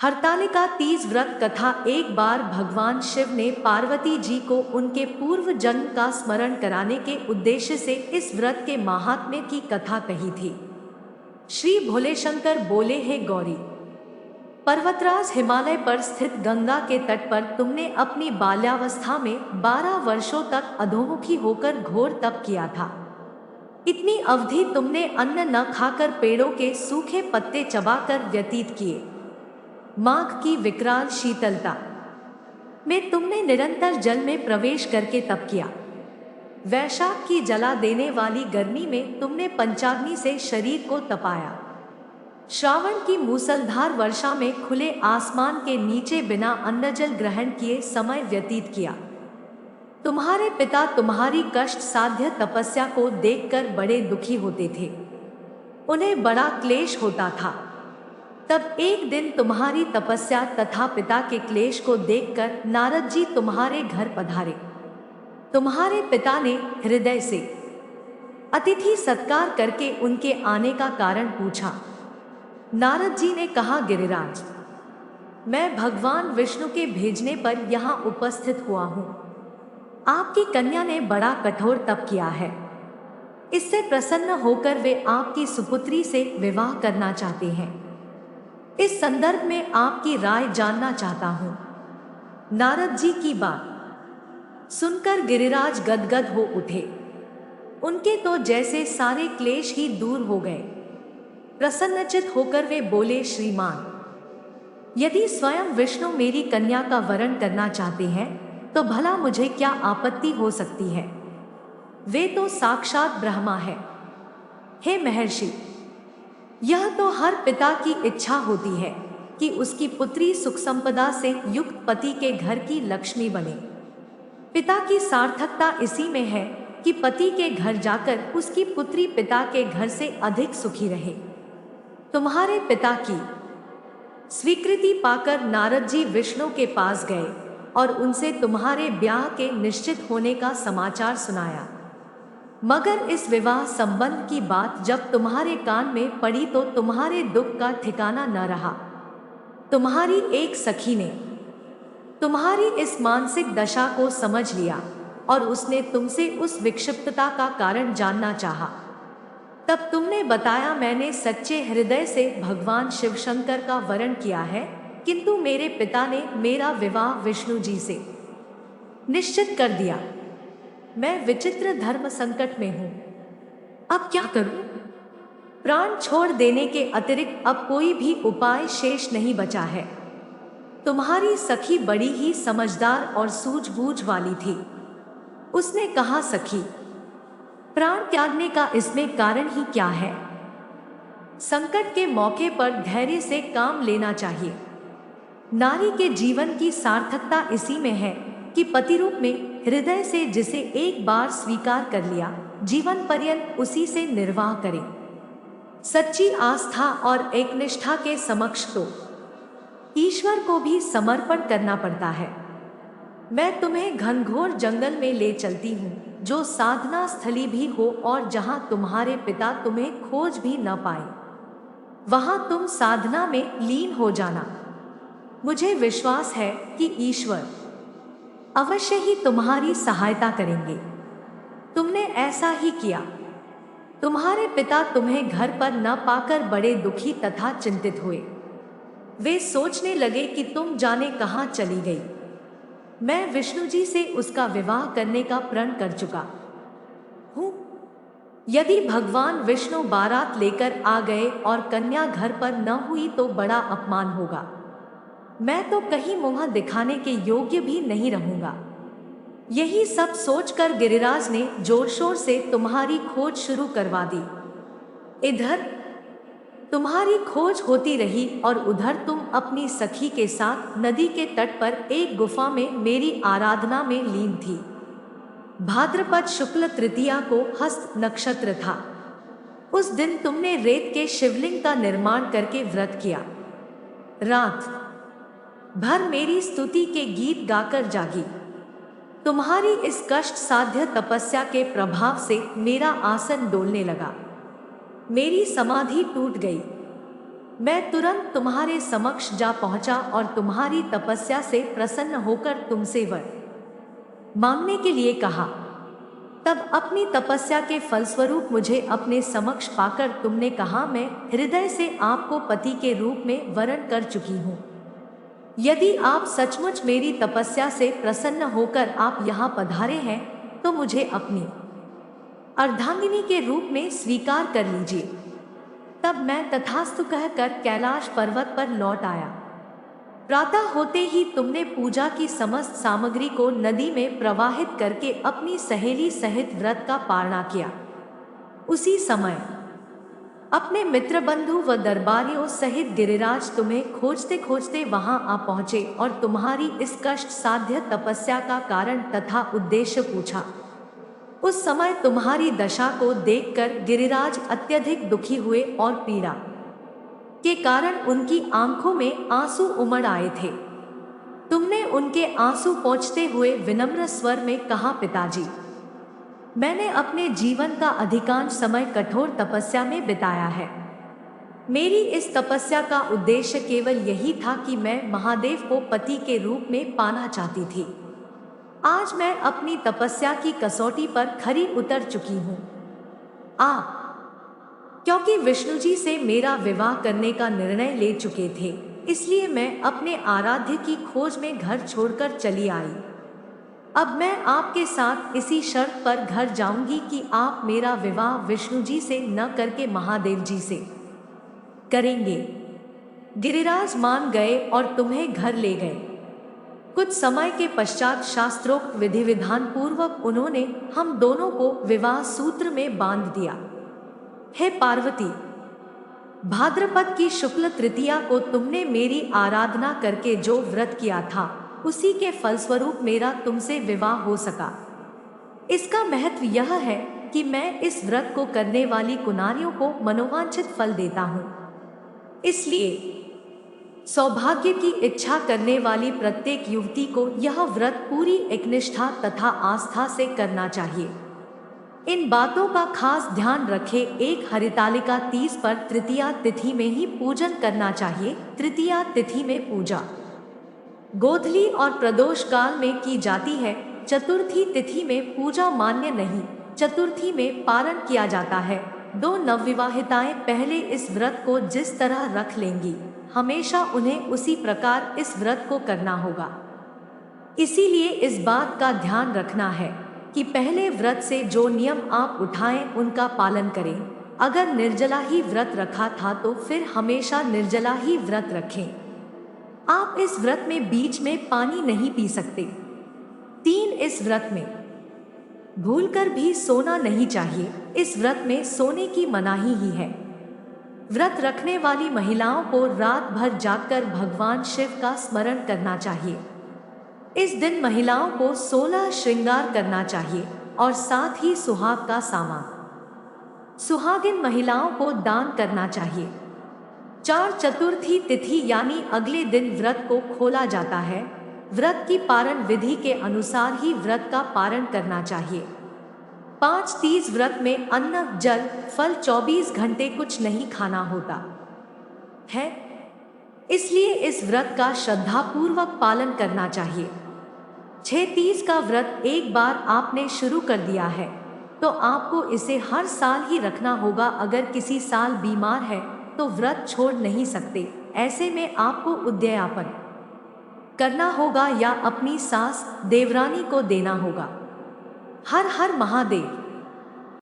हरतालिका तीज व्रत कथा। एक बार भगवान शिव ने पार्वती जी को उनके पूर्व जन्म का स्मरण कराने के उद्देश्य से इस व्रत के महात्म्य की कथा कही थी। श्री भोलेशंकर बोले, हे गौरी, पर्वतराज हिमालय पर स्थित गंगा के तट पर तुमने अपनी बाल्यावस्था में 12 वर्षों तक अधोमुखी होकर घोर तप किया था। इतनी अवधि तुमने अन्न न खाकर पेड़ों के सूखे पत्ते चबाकर व्यतीत किए। माघ की विकराल शीतलता में तुमने निरंतर जल में प्रवेश करके तप किया। वैशाख की जला देने वाली गर्मी में तुमने पंचाग्नि से शरीर को तपाया। श्रावण की मूसलधार वर्षा में खुले आसमान के नीचे बिना अन्नजल ग्रहण किए समय व्यतीत किया। तुम्हारे पिता तुम्हारी कष्ट साध्य तपस्या को देखकर बड़े दुखी होते थे, उन्हें बड़ा क्लेश होता था। तब एक दिन तुम्हारी तपस्या तथा पिता के क्लेश को देखकर नारद जी तुम्हारे घर पधारे। तुम्हारे पिता ने हृदय से अतिथि सत्कार करके उनके आने का कारण पूछा। नारद जी ने कहा, गिरिराज, मैं भगवान विष्णु के भेजने पर यहाँ उपस्थित हुआ हूँ। आपकी कन्या ने बड़ा कठोर तप किया है। इससे प्रसन्न होकर वे आपकी सुपुत्री से विवाह करना चाहते हैं। इस संदर्भ में आपकी राय जानना चाहता हूँ। नारद जी की बात सुनकर गिरिराज गदगद हो उठे। उनके तो जैसे सारे क्लेश ही दूर हो गए। प्रसन्नचित होकर वे बोले, श्रीमान, यदि स्वयं विष्णु मेरी कन्या का वरण करना चाहते हैं तो भला मुझे क्या आपत्ति हो सकती है। वे तो साक्षात ब्रह्मा है। हे महर्षि, यह तो हर पिता की इच्छा होती है कि उसकी पुत्री सुख संपदा से युक्त पति के घर की लक्ष्मी बने। पिता की सार्थकता इसी में है कि पति के घर जाकर उसकी पुत्री पिता के घर से अधिक सुखी रहे। तुम्हारे पिता की स्वीकृति पाकर नारद जी विष्णु के पास गए और उनसे तुम्हारे ब्याह के निश्चित होने का समाचार सुनाया। मगर इस विवाह संबंध की बात जब तुम्हारे कान में पड़ी तो तुम्हारे दुख का ठिकाना न रहा। तुम्हारी एक सखी ने तुम्हारी इस मानसिक दशा को समझ लिया और उसने तुमसे उस विक्षिप्तता का कारण जानना चाहा। तब तुमने बताया, मैंने सच्चे हृदय से भगवान शिव शंकर का वरण किया है, किंतु मेरे पिता ने मेरा विवाह विष्णु जी से निश्चित कर दिया। मैं विचित्र धर्म संकट में हूं, अब क्या करूं? प्राण छोड़ देने के अतिरिक्त अब कोई भी उपाय शेष नहीं बचा है। तुम्हारी सखी बड़ी ही समझदार और सूझबूझ वाली थी। उसने कहा, सखी, प्राण त्यागने का इसमें कारण ही क्या है? संकट के मौके पर धैर्य से काम लेना चाहिए। नारी के जीवन की सार्थकता इसी में है कि पति रूप में हृदय से जिसे एक बार स्वीकार कर लिया, जीवन पर्यंत उसी से निर्वाह करे। सच्ची आस्था और एकनिष्ठा के समक्ष तो ईश्वर को भी समर्पण करना पड़ता है। मैं तुम्हें घनघोर जंगल में ले चलती हूँ, जो साधना स्थली भी हो और जहाँ तुम्हारे पिता तुम्हें खोज भी न पाए। वहाँ तुम साधना में लीन हो जाना। मुझे विश्वास है कि ईश्वर अवश्य ही तुम्हारी सहायता करेंगे। तुमने ऐसा ही किया। तुम्हारे पिता तुम्हें घर पर न पाकर बड़े दुखी तथा चिंतित हुए। वे सोचने लगे कि तुम जाने कहाँ चली गई। मैं विष्णु जी से उसका विवाह करने का प्रण कर चुका हूँ। यदि भगवान विष्णु बारात लेकर आ गए और कन्या घर पर न हुई तो बड़ा अपमान होगा। मैं तो कहीं मुंह दिखाने के योग्य भी नहीं रहूंगा। यही सब सोचकर गिरिराज ने जोर शोर से तुम्हारी खोज शुरू करवा दी। इधर तुम्हारी खोज होती रही और उधर तुम अपनी सखी के साथ नदी के तट पर एक गुफा में मेरी आराधना में लीन थी। भाद्रपद शुक्ल तृतीया को हस्त नक्षत्र था। उस दिन तुमने रेत के शिवलिंग का निर्माण करके व्रत किया। रात भर मेरी स्तुति के गीत गाकर जागी। तुम्हारी इस कष्ट साध्य तपस्या के प्रभाव से मेरा आसन डोलने लगा। मेरी समाधि टूट गई। मैं तुरंत तुम्हारे समक्ष जा पहुंचा और तुम्हारी तपस्या से प्रसन्न होकर तुमसे वर मांगने के लिए कहा। तब अपनी तपस्या के फलस्वरूप मुझे अपने समक्ष पाकर तुमने कहा, मैं हृदय से आपको पति के रूप में वरण कर चुकी हूँ। यदि आप सचमुच मेरी तपस्या से प्रसन्न होकर आप यहाँ पधारे हैं तो मुझे अपनी अर्धांगिनी के रूप में स्वीकार कर लीजिए। तब मैं तथास्तु कहकर कैलाश पर्वत पर लौट आया। प्रातः होते ही तुमने पूजा की समस्त सामग्री को नदी में प्रवाहित करके अपनी सहेली सहित व्रत का पारणा किया। उसी समय अपने मित्र बंधु व दरबारियों सहित गिरिराज तुम्हें खोजते खोजते वहां आ पहुंचे और तुम्हारी इस कष्ट साध्य तपस्या का कारण तथा उद्देश्य पूछा। उस समय तुम्हारी दशा को देखकर गिरिराज अत्यधिक दुखी हुए और पीड़ा के कारण उनकी आंखों में आंसू उमड़ आए थे। तुमने उनके आंसू पोंछते हुए विनम्र स्वर में कहा, पिताजी, मैंने अपने जीवन का अधिकांश समय कठोर तपस्या में बिताया है। मेरी इस तपस्या का उद्देश्य केवल यही था कि मैं महादेव को पति के रूप में पाना चाहती थी। आज मैं अपनी तपस्या की कसौटी पर खरी उतर चुकी हूँ। क्योंकि विष्णु जी से मेरा विवाह करने का निर्णय ले चुके थे, इसलिए मैं अपने आराध्य की खोज में घर छोड़कर चली आई। अब मैं आपके साथ इसी शर्त पर घर जाऊंगी कि आप मेरा विवाह विष्णु जी से न करके महादेव जी से करेंगे। गिरिराज मान गए और तुम्हें घर ले गए। कुछ समय के पश्चात शास्त्रोक्त विधि विधान पूर्वक उन्होंने हम दोनों को विवाह सूत्र में बांध दिया। हे पार्वती, भाद्रपद की शुक्ल तृतीया को तुमने मेरी आराधना करके जो व्रत किया था, उसी के फलस्वरूप मेरा तुमसे विवाह हो सका। इसका महत्व यह है कि मैं इस व्रत को करने वाली कुनारियों को मनोवांछित फल देता हूँ। इसलिए सौभाग्य की इच्छा करने वाली प्रत्येक युवती को यह व्रत पूरी एकनिष्ठा तथा आस्था से करना चाहिए। इन बातों का खास ध्यान रखें। एक हरितालिका 30 पर तृतीया तिथि में ही पूजन करना चाहिए। तृतीया तिथि में पूजा गोधली और प्रदोष काल में की जाती है। चतुर्थी तिथि में पूजा मान्य नहीं। चतुर्थी में पारण किया जाता है। 2 नवविवाहिताएं पहले इस व्रत को जिस तरह रख लेंगी, हमेशा उन्हें उसी प्रकार इस व्रत को करना होगा। इसीलिए इस बात का ध्यान रखना है कि पहले व्रत से जो नियम आप उठाएं उनका पालन करें। अगर निर्जला ही व्रत रखा था तो फिर हमेशा निर्जला ही व्रत रखें। आप इस व्रत में बीच में पानी नहीं पी सकते। 3 इस व्रत में भूलकर भी सोना नहीं चाहिए। इस व्रत में सोने की मनाही ही है। व्रत रखने वाली महिलाओं को रात भर जागकर भगवान शिव का स्मरण करना चाहिए। इस दिन महिलाओं को 16 श्रृंगार करना चाहिए और साथ ही सुहाग का सामान सुहागिन महिलाओं को दान करना चाहिए। 4 चतुर्थी तिथि यानी अगले दिन व्रत को खोला जाता है। व्रत की पारण विधि के अनुसार ही व्रत का पारण करना चाहिए। 5 तीज व्रत में अन्न, जल, फल 24 घंटे कुछ नहीं खाना होता है। इसलिए इस व्रत का श्रद्धापूर्वक पालन करना चाहिए। 6 तीज का व्रत एक बार आपने शुरू कर दिया है तो आपको इसे हर साल ही रखना होगा। अगर किसी साल बीमार है तो व्रत छोड़ नहीं सकते। ऐसे में आपको उद्यापन करना होगा या अपनी सास देवरानी को देना होगा। हर हर महादेव।